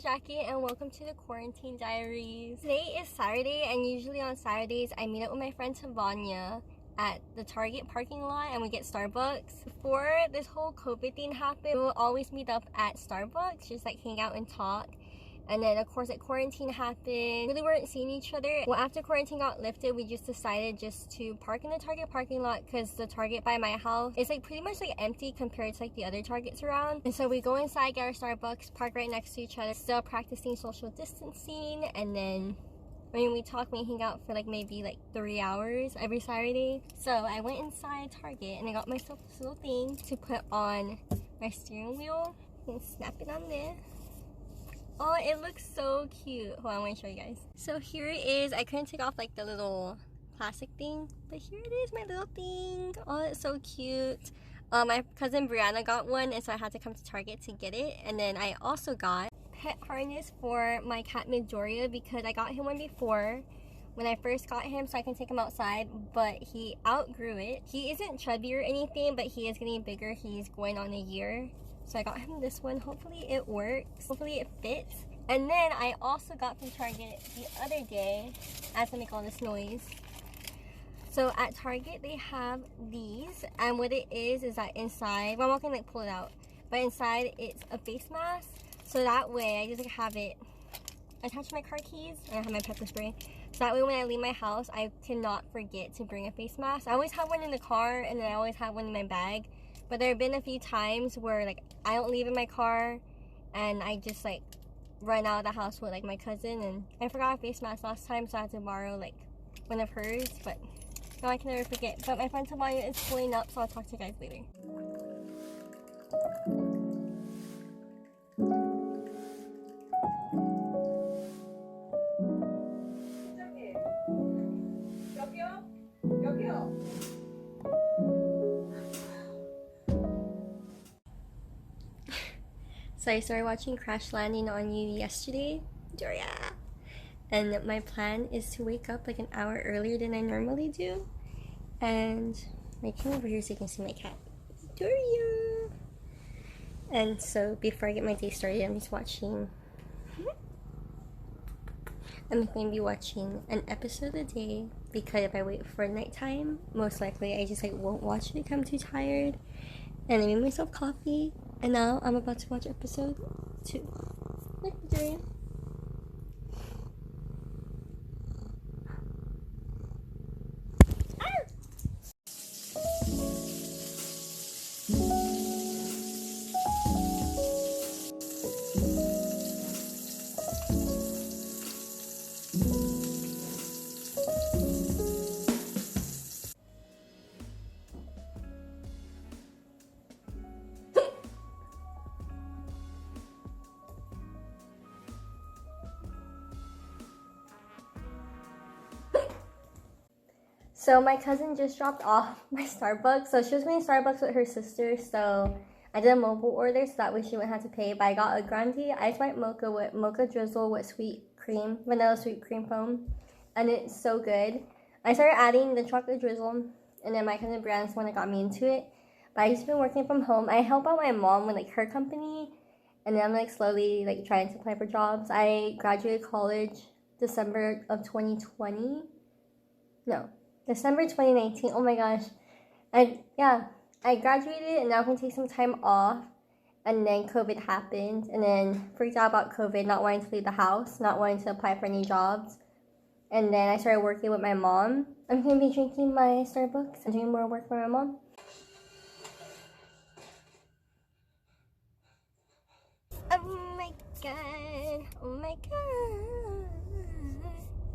Jackie and welcome to the Quarantine Diaries. Today is Saturday and usually on Saturdays I meet up with my friend Tavanya at the Target parking lot and we get Starbucks. Before this whole COVID thing happened, we will always meet up at Starbucks, just like hang out and talk. And then of course like quarantine happened, really weren't seeing each other. Well, after quarantine got lifted, we just decided just to park in the Target parking lot because the Target by my house is like pretty much like empty compared to like the other Targets around. And so we go inside, get our Starbucks, park right next to each other, still practicing social distancing. And then we talk, we hang out for like maybe like 3 hours every Saturday. So I went inside Target and I got myself this little thing to put on my steering wheel and snap it on there. Oh, it looks so cute. Hold on, I want to show you guys. So here it is. I couldn't take off like the little plastic thing, but here it is, my little thing. Oh, it's so cute. My cousin Brianna got one, and so I had to come to Target to get it. And then I also got pet harness for my cat Midoriya because I got him one before when I first got him so I can take him outside, but he outgrew it. He isn't chubby or anything, but he is getting bigger. He's going on a year. So I got him this one. Hopefully it works. Hopefully it fits. And then I also got from Target the other day, as I make all this noise. So at Target they have these, and what it is that inside, well, I'm not gonna like pull it out, but inside it's a face mask. So that way I just like have it attached to my car keys, and I have my pepper spray. So that way when I leave my house, I cannot forget to bring a face mask. I always have one in the car, and then I always have one in my bag. But there have been a few times where like I don't leave in my car and I just like run out of the house with like my cousin, and I forgot a face mask last time, so I had to borrow like one of hers, but now I can never forget. But my friend Tavanya is pulling up, so I'll talk to you guys later. So I started watching Crash Landing on You yesterday, Doria. And my plan is to wake up like an hour earlier than I normally do. And I came over here so you can see my cat, Doria. And so before I get my day started, I'm going to be watching an episode a day, because if I wait for nighttime, most likely I just like won't watch it because I'm too tired. And I made myself coffee, and now I'm about to watch episode 2. Look, Doria. So my cousin just dropped off my Starbucks. So she was going to Starbucks with her sister, so I did a mobile order so that way she wouldn't have to pay. But I got a grande ice white mocha with mocha drizzle with vanilla sweet cream foam, and it's so good. I started adding the chocolate drizzle, and then my cousin Brianna's the one that got me into it. But I just been working from home. I help out my mom with like her company, and then I'm like slowly like trying to apply for jobs. I graduated college December of 2020. No. December 2019. Oh my gosh. I graduated, and now I'm gonna take some time off, and then COVID happened, and then freaked out about COVID, not wanting to leave the house, not wanting to apply for any jobs. And then I started working with my mom. I'm gonna be drinking my Starbucks and doing more work for my mom. Oh my god. Oh my god.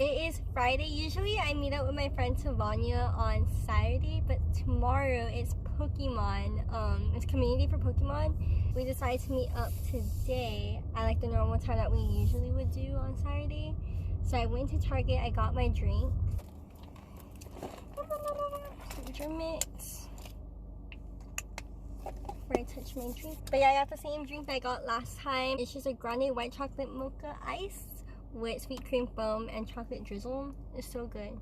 It is Friday. Usually I meet up with my friend Tavanya on Saturday, but tomorrow it's Pokemon. It's community for Pokemon. We decided to meet up today at like the normal time that we usually would do on Saturday. So I went to Target, I got my drink. Drink mix. Before I touch my drink. But yeah, I got the same drink that I got last time. It's just a grande white chocolate mocha ice with sweet cream foam and chocolate drizzle. It's so good.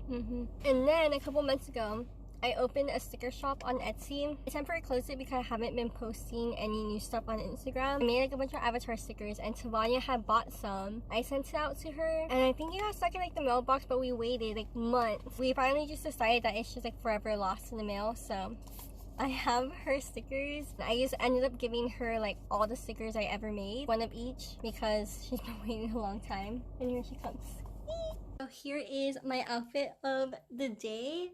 And then a couple months ago, I opened a sticker shop on Etsy. I temporarily closed it because I haven't been posting any new stuff on Instagram. I made like a bunch of avatar stickers and Tavania had bought some. I sent it out to her and I think it got stuck in like the mailbox, but we waited like months. We finally just decided that it's just like forever lost in the mail, so I have her stickers. I just ended up giving her like all the stickers I ever made, one of each, because she's been waiting a long time. And here she comes. So here is my outfit of the day.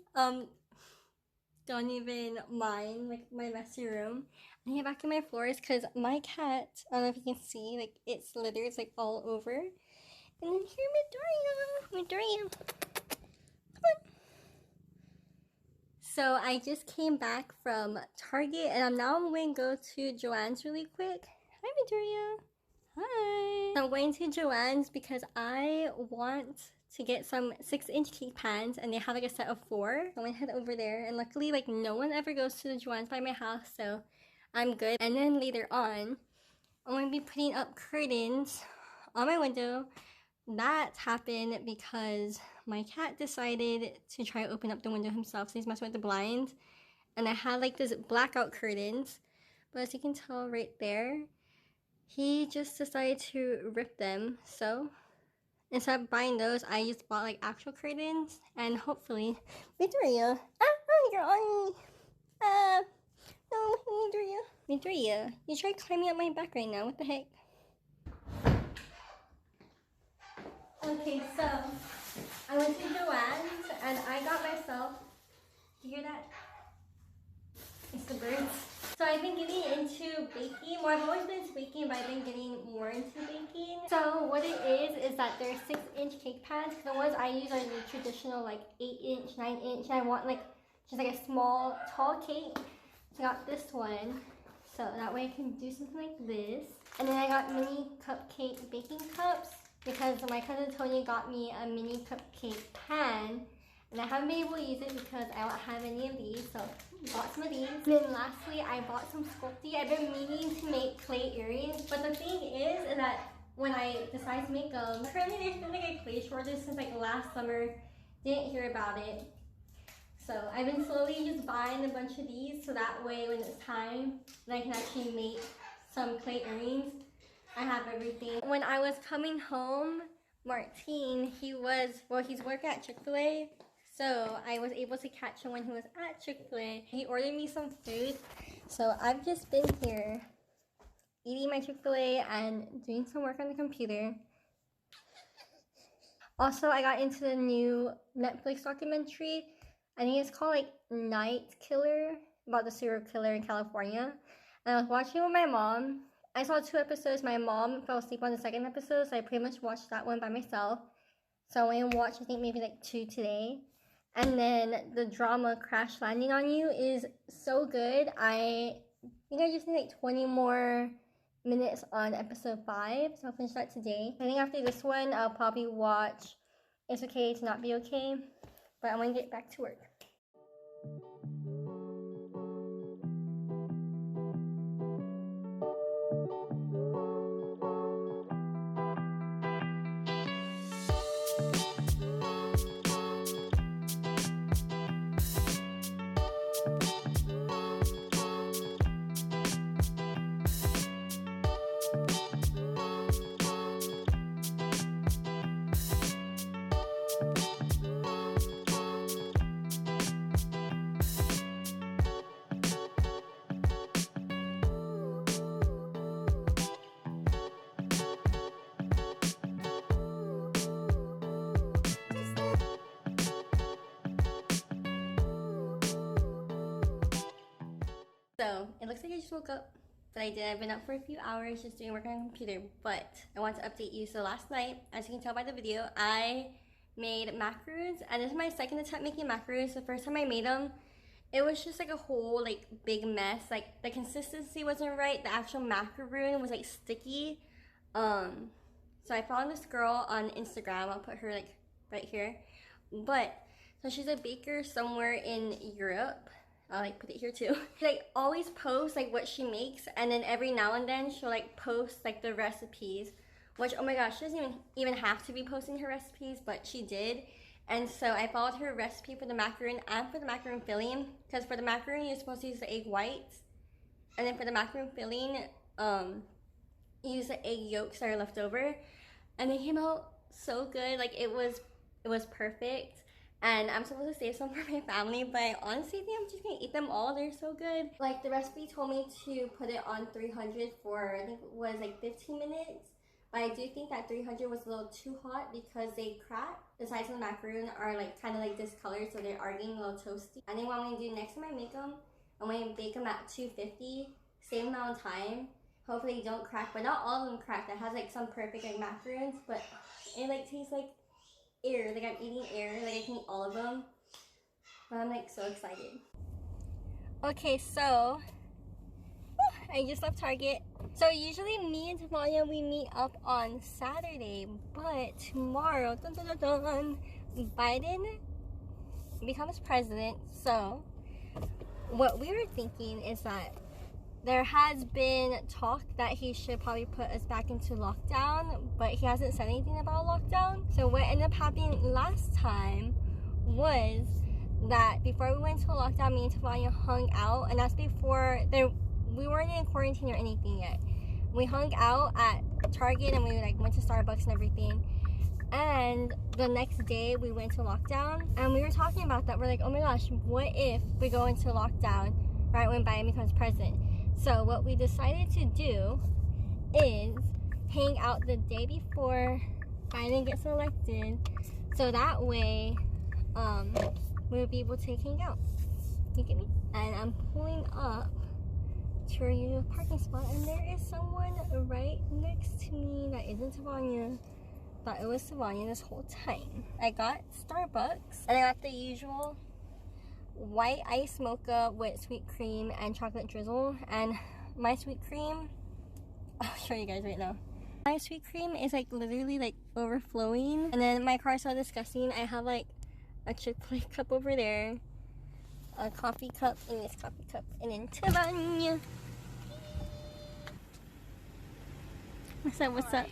Don't even mind like my messy room. I get back in my floors because my cat, I don't know if you can see, like it slithers like all over. And then here Midoriya. Come on. So I just came back from Target and I'm going to go to Joann's really quick. Hi Midoriya. Hi. I'm going to Joann's because I want to get some 6-inch cake pans and they have like a set of 4. So I'm gonna head over there and luckily like no one ever goes to the Joann's by my house, so I'm good. And then later on, I'm gonna be putting up curtains on my window. That happened because my cat decided to try to open up the window himself, so he's messing with the blinds. And I had like this blackout curtains, but as you can tell right there, he just decided to rip them. So instead of buying those, I just bought like actual curtains and hopefully... Midoriya! You're on me! No, Midoriya. Midoriya, you tried climbing up my back right now, what the heck? Okay, so I went to Joann's and I got myself, do you hear that? It's the birds. So I've been getting into baking. Well, I've always been into baking, but I've been getting more into baking. So what it is that there's 6-inch cake pans. The ones I use are the traditional like 8-inch, 9-inch. And I want like just like a small, tall cake. So I got this one. So that way I can do something like this. And then I got mini cupcake baking cups because my cousin Tony got me a mini cupcake pan. And I haven't been able to use it because I don't have any of these, so I bought some of these. And then lastly, I bought some Sculpey. I've been meaning to make clay earrings, but the thing is that when I decide to make them, currently there's been like a clay shortage since like last summer. Didn't hear about it. So I've been slowly just buying a bunch of these so that way when it's time, then I can actually make some clay earrings. I have everything. When I was coming home, Martine, he's working at Chick-fil-A. So I was able to catch him when he was at Chick-fil-A. He ordered me some food. So I've just been here eating my Chick-fil-A and doing some work on the computer. Also, I got into the new Netflix documentary. I think it's called like Night Killer, about the serial killer in California. And I was watching with my mom. I saw 2 episodes. My mom fell asleep on the 2nd episode, so I pretty much watched that one by myself. So I went and watched I think maybe like 2 today. And then the drama Crash Landing on You is so good. I think I just need like 20 more minutes on episode 5, so I'll finish that today. I think after this one, I'll probably watch It's Okay to Not Be Okay, but I'm gonna get back to work. So it looks like I just woke up, but I did. I've been up for a few hours just doing work on the computer, but I want to update you. So last night, as you can tell by the video, I made macaroons, and this is my 2nd attempt making macaroons. The first time I made them, it was just like a whole like big mess. Like the consistency wasn't right. The actual macaroon was like sticky. So I found this girl on Instagram. I'll put her like right here. But so she's a baker somewhere in Europe. I'll like put it here too. She like always posts like what she makes, and then every now and then she'll like post like the recipes, which oh my gosh, she doesn't even have to be posting her recipes, but she did. And so I followed her recipe for the macaroon and for the macaroon filling. Because for the macaroon, you're supposed to use the egg whites. And then for the macaroon filling, you use the egg yolks that are left over. And they came out so good. Like, it was perfect. And I'm supposed to save some for my family, but I honestly think I'm just gonna eat them all. They're so good. Like, the recipe told me to put it on 300 for, I think it was like 15 minutes. But I do think that 300 was a little too hot because they crack. The sides of the macaroon are like kind of like discolored, so they are getting a little toasty. I think what I'm gonna do next time I make them, I'm gonna bake them at 250, same amount of time. Hopefully they don't crack, but not all of them crack. That has like some perfect like macaroons, but it like tastes like air. Like I'm eating air. Like I can eat all of them. But I'm like so excited. Okay, so I just left Target. So usually me and Tavania, we meet up on Saturday, but tomorrow, dun, dun, dun, dun, Biden becomes president. So what we were thinking is that there has been talk that he should probably put us back into lockdown, but he hasn't said anything about lockdown. So what ended up happening last time was that before we went into lockdown, me and Tavania hung out, and that's before we weren't in quarantine or anything yet. We hung out at Target and we like went to Starbucks and everything. And the next day we went to lockdown, and we were talking about that. We're like, oh my gosh, what if we go into lockdown right when Biden becomes president? So what we decided to do is hang out the day before Biden gets elected, so that way we'll be able to hang out. You get me? And I'm pulling up to our usual parking spot, and there is someone right next to me that isn't Tavania. Thought it was Tavania this whole time. I got Starbucks, and I got the usual white ice mocha with sweet cream and chocolate drizzle. And my sweet cream, I'll show you guys right now. My sweet cream is like literally like overflowing, and then my car is so disgusting. I have like a Chick-fil-A cup over there, a coffee cup, and this coffee cup, and then Tavania. What's up?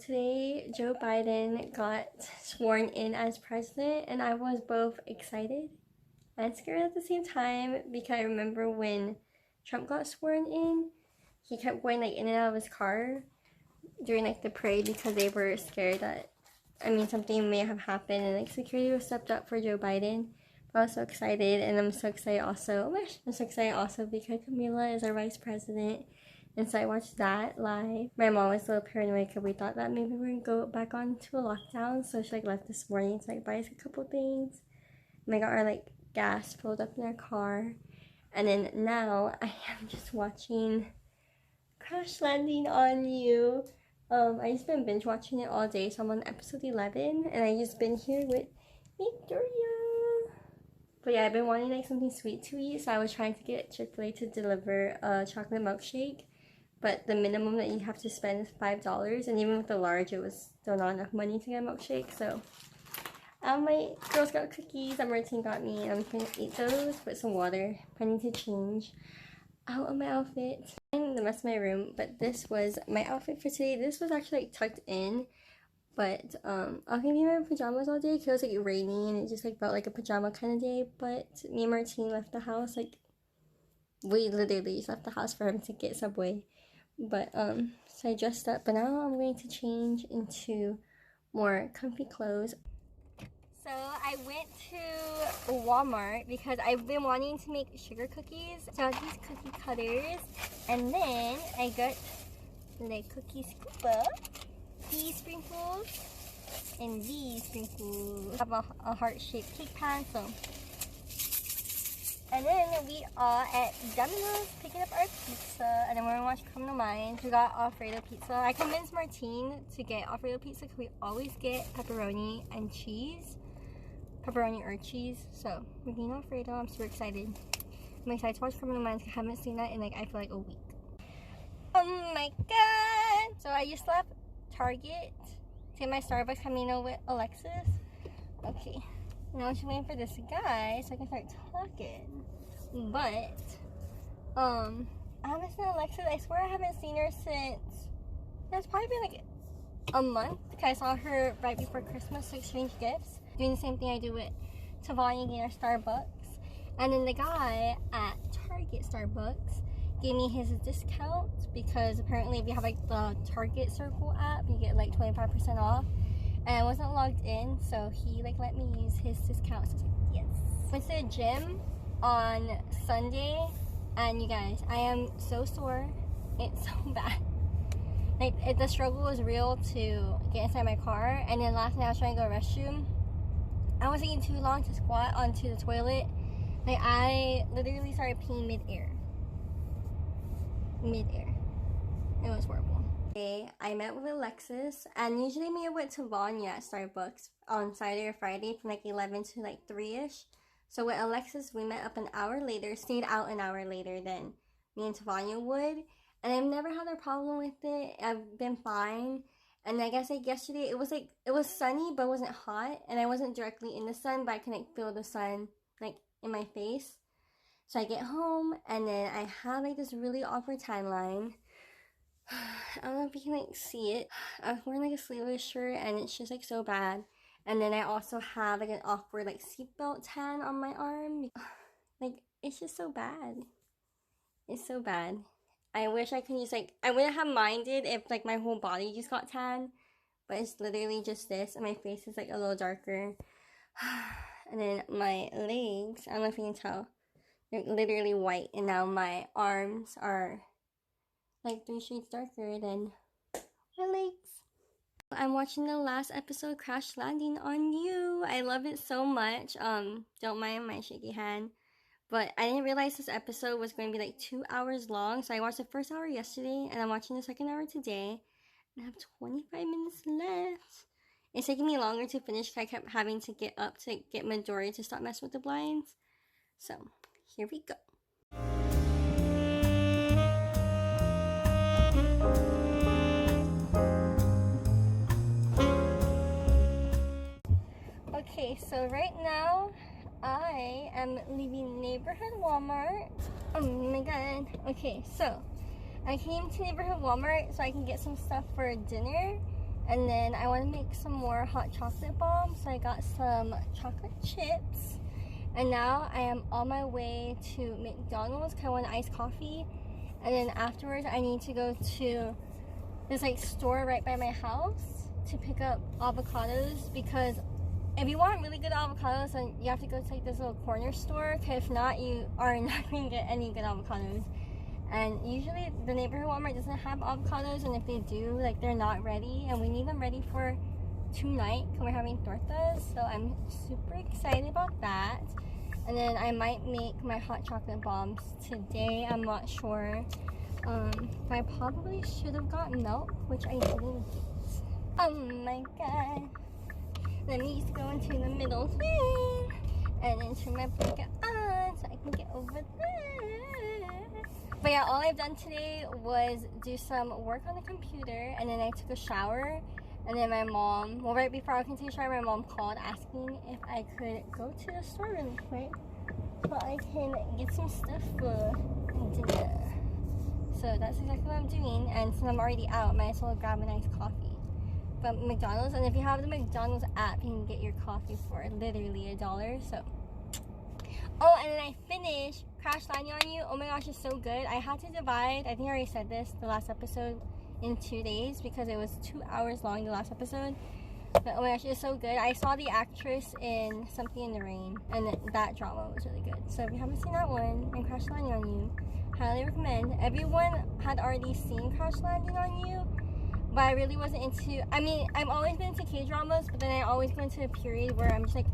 Today, Joe Biden got sworn in as president, and I was both excited and scared at the same time, because I remember when Trump got sworn in, he kept going like in and out of his car during like the parade because they were scared that, I mean, something may have happened, and like security was stepped up for Joe Biden. But I was so excited, and I'm so excited also. Oh my gosh, I'm so excited also because Camila is our vice president. And so I watched that live. My mom was a little paranoid because we thought that maybe we were going to go back on to a lockdown. So she like left this morning to like buy us a couple things. And I got our like gas filled up in our car. And then now I am just watching Crash Landing on You. I just been binge watching it all day. So I'm on episode 11. And I just been here with Victoria. But yeah, I've been wanting like something sweet to eat. So I was trying to get Chick-fil-A to deliver a chocolate milkshake. But the minimum that you have to spend is $5, and even with the large, it was still not enough money to get a milkshake. So, my Girl Scout cookies that Martin got me, I'm gonna eat those with some water. I need to change out of my outfit. I'm the mess of my room, but this was my outfit for today. This was actually like tucked in, but I was gonna be in my pajamas all day because it was like rainy and it just like felt like a pajama kind of day. But me and Martin left the house, like we literally just left the house for him to get Subway. But so I dressed up, but now I'm going to change into more comfy clothes. So I went to Walmart because I've been wanting to make sugar cookies. So I got these cookie cutters, and then I got the cookie scooper, these sprinkles, and these sprinkles. I have a heart-shaped cake pan, so. And then we are at Domino's picking up our pizza, and then we're gonna watch Criminal Minds. We got Alfredo pizza. I convinced Martine to get Alfredo pizza because we always get pepperoni and cheese. Pepperoni or cheese. So we're getting Alfredo. I'm super excited. I'm excited to watch Criminal Minds. I haven't seen that in like I feel like a week. Oh my god! So I just left Target to get my Starbucks Camino with Alexis. Okay. Now I'm just waiting for this guy so I can start talking. But, I haven't seen Alexis. I swear I haven't seen her since, it's probably been like a month. Because I saw her right before Christmas to exchange gifts. doing the same thing I do with Tavanya getting our Starbucks. And then the guy at Target Starbucks gave me his discount because apparently if you have like the Target Circle app, you get like 25% off. And I wasn't logged in, so he like let me use his discount. So I was like, yes. Went to the gym on Sunday, and you guys, I am so sore. It's so bad. Like the struggle was real to get inside my car. And then last night I was trying to go to the restroom. I was taking too long to squat onto the toilet. Like I literally started peeing midair. It was horrible. Okay, I met with Alexis, and usually me with Tavanya at Starbucks on Saturday or Friday from like 11 to like 3ish. So with Alexis, we met up an hour later, stayed out an hour later than me and Tavanya would. And I've never had a problem with it. I've been fine. And I guess like yesterday, it was sunny, but it wasn't hot. And I wasn't directly in the sun, but I couldn't feel the sun like in my face. So I get home, and then I have like this really awkward tan line. I don't know if you can like see it. I was wearing like a sleeveless shirt, and it's just like so bad. And then I also have like an awkward like seatbelt tan on my arm. Like it's just so bad. It's so bad. I wish I could use like, I wouldn't have minded if like my whole body just got tan, but it's literally just this, and my face is like a little darker. And then my legs, I don't know if you can tell, they're literally white, and now my arms are like 3 shades darker than my legs. I'm watching the last episode, Crash Landing on You. I love it so much. Don't mind my shaky hand. But I didn't realize this episode was going to be like 2 hours long. So I watched the first hour yesterday, and I'm watching the second hour today. And I have 25 minutes left. It's taking me longer to finish because I kept having to get up to get Midori to stop messing with the blinds. So, here we go. Okay, so right now, I am leaving neighborhood Walmart. Oh my god. Okay, so I came to neighborhood Walmart so I can get some stuff for dinner. And then I want to make some more hot chocolate bombs. So I got some chocolate chips. And now I am on my way to McDonald's because I want iced coffee. And then afterwards I need to go to this like store right by my house to pick up avocados, because if you want really good avocados, then you have to go to like this little corner store, because if not, you are not going to get any good avocados. And usually the neighborhood Walmart doesn't have avocados, and if they do, like they're not ready, and we need them ready for tonight because we're having tortas. So I'm super excited about that. And then I might make my hot chocolate bombs today. I'm not sure. I probably should have gotten milk, which I didn't get. Oh my god. Let me just go into the middle thing and then turn my blanket on so I can get over there. But yeah, all I've done today was do some work on the computer, and then I took a shower. And then my mom, well, right before I can take a shower, my mom called asking if I could go to the store really quick so I can get some stuff for dinner. So that's exactly what I'm doing. And since I'm already out, I might as well grab a nice coffee. But McDonald's, and if you have the McDonald's app, you can get your coffee for literally $1. So, oh, and then I finished Crash Landing on You. Oh my gosh, it's so good. I had to divide, I think I already said this the last episode, in 2 days because it was 2 hours long, the last episode. But oh my gosh, it's so good. I saw the actress in Something in the Rain, and that drama was really good. So if you haven't seen that one, and Crash Landing on You, highly recommend. Everyone had already seen Crash Landing on You, but I really wasn't into, I mean, I've always been into K-dramas, but then I always go into a period where I'm just like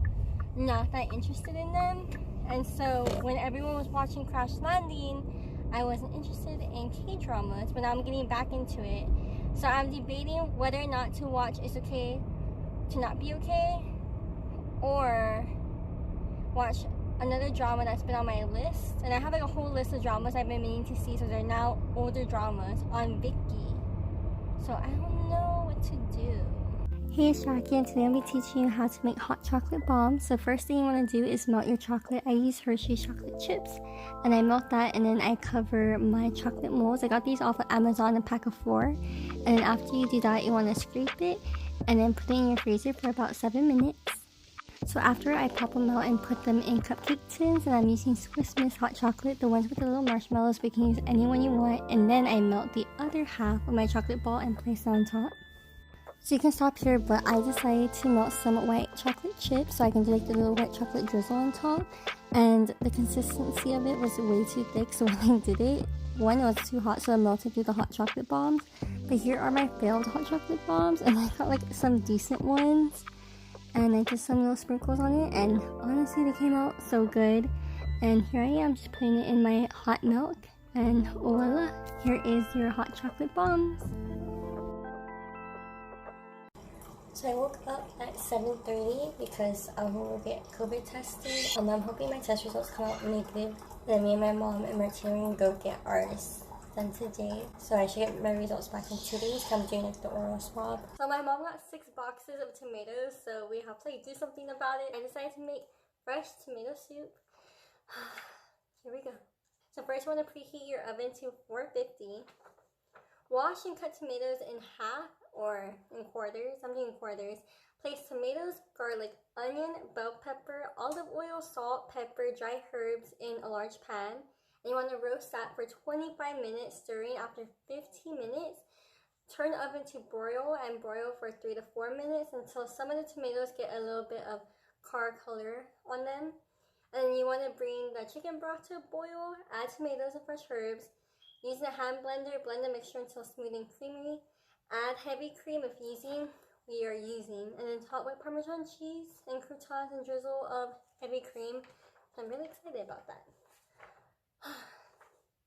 not that interested in them. And so when everyone was watching Crash Landing, I wasn't interested in K-dramas, but now I'm getting back into it. So I'm debating whether or not to watch It's Okay to Not Be Okay, or watch another drama that's been on my list. And I have like a whole list of dramas I've been meaning to see, so they're now older dramas on Viki. So I don't know what to do. Hey, it's Jackie, and today I'll be teaching you how to make hot chocolate bombs. So first thing you want to do is melt your chocolate. I use Hershey's chocolate chips, and I melt that, and then I cover my chocolate molds. I got these off of Amazon, a pack of 4. And then after you do that, you want to scrape it and then put it in your freezer for about 7 minutes. So after I pop them out and put them in cupcake tins, and I'm using Swiss Miss hot chocolate, the ones with the little marshmallows, but you can use any one you want. And then I melt the other half of my chocolate ball and place it on top. So you can stop here, but I decided to melt some white chocolate chips so I can do like the little white chocolate drizzle on top. And the consistency of it was way too thick, so when I did it, one, it was too hot, so it melted through the hot chocolate bombs. But here are my failed hot chocolate bombs, and I got like some decent ones. And I did some little sprinkles on it, and honestly they came out so good. And here I am just putting it in my hot milk, and voila, here is your hot chocolate bombs. So I woke up at 7:30 because I will get COVID tested. I'm hoping my test results come out negative. Then me and my mom and Martina are gonna go get ours done today. So I should get my results back in 2 days. I'm doing like the oral swab. So my mom got 6 boxes of tomatoes, so we have to like do something about it. I decided to make fresh tomato soup. Here we go. So first you want to preheat your oven to 450. Wash and cut tomatoes in half or in quarters. I'm doing quarters. Place tomatoes, garlic, onion, bell pepper, olive oil, salt, pepper, dry herbs in a large pan. And you want to roast that for 25 minutes, stirring after 15 minutes. Turn the oven to broil and broil for 3 to 4 minutes until some of the tomatoes get a little bit of char color on them. And then you want to bring the chicken broth to a boil, add tomatoes and fresh herbs. Using a hand blender, blend the mixture until smooth and creamy. Add heavy cream if we are using, and then top with Parmesan cheese and croutons and drizzle of heavy cream. So I'm really excited about that.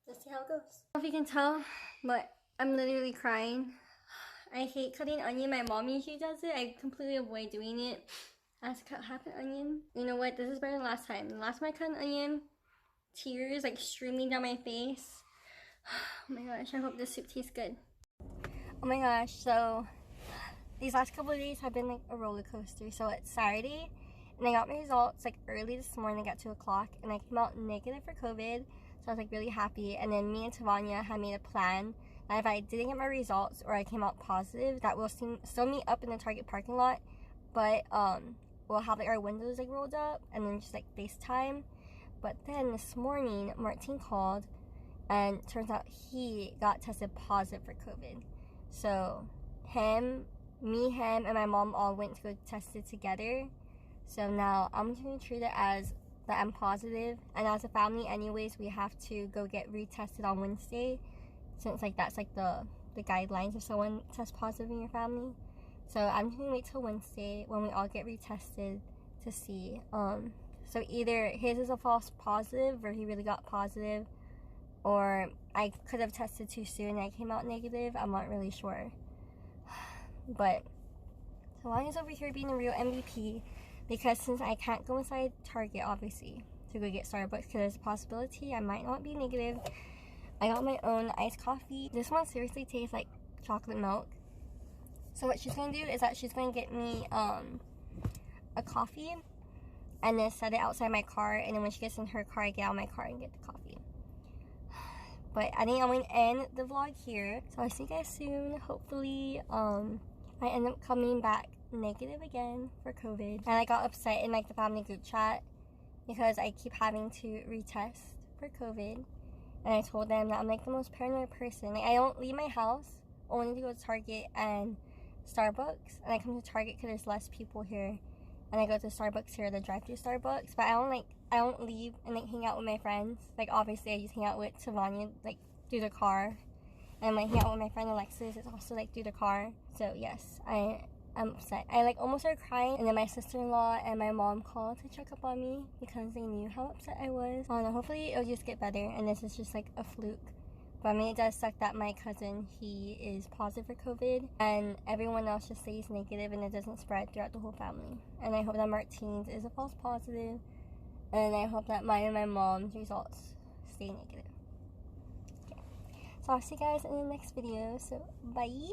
Let's see how it goes. I don't know if you can tell, but I'm literally crying. I hate cutting onion. My mom usually does it. I completely avoid doing it. I have to cut half an onion. You know what? This is better than last time. The last time I cut an onion, tears like streaming down my face. Oh my gosh, I hope this soup tastes good. Oh my gosh, so these last couple of days have been like a roller coaster. So it's Saturday, and I got my results like early this morning at 2 o'clock, and I came out negative for COVID. So I was like really happy. And then me and Tavania had made a plan that if I didn't get my results or I came out positive, that we'll still meet up in the Target parking lot, but we'll have like our windows like rolled up and then just like FaceTime. But then this morning, Martin called, and turns out he got tested positive for COVID. So him, and my mom all went to go test it together. So now I'm just going to treat it as that I'm positive. And as a family anyways, we have to go get retested on Wednesday, since like that's like the guidelines if someone tests positive in your family. So I'm just going to wait till Wednesday when we all get retested to see. So either his is a false positive or he really got positive, or I could have tested too soon and I came out negative. I'm not really sure. But Tawania's over here being a real MVP, because since I can't go inside Target obviously to go get Starbucks because there's a possibility I might not be negative, I got my own iced coffee. This one seriously tastes like chocolate milk. So what she's going to do is that she's going to get me a coffee and then set it outside my car, and then when she gets in her car I get out of my car and get the coffee. But I think I'm going to end the vlog here. So I'll see you guys soon. Hopefully, I end up coming back negative again for COVID. And I got upset in like the family group chat because I keep having to retest for COVID. And I told them that I'm like the most paranoid person. Like I don't leave my house only to go to Target and Starbucks. And I come to Target because there's less people here. And I go to Starbucks here, the drive-thru Starbucks. But I don't leave and like hang out with my friends. Like obviously I just hang out with Tavania like through the car, and when I hang out with my friend Alexis, it's also like through the car. So yes, I'm upset. I like almost started crying, and then my sister-in-law and my mom called to check up on me because they knew how upset I was. I don't know, hopefully it'll just get better and this is just like a fluke. But I mean, it does suck that my cousin, he is positive for COVID and everyone else just stays negative and it doesn't spread throughout the whole family. And I hope that Martine's is a false positive. And I hope that mine and my mom's results stay negative. Okay. So I'll see you guys in the next video. So, bye!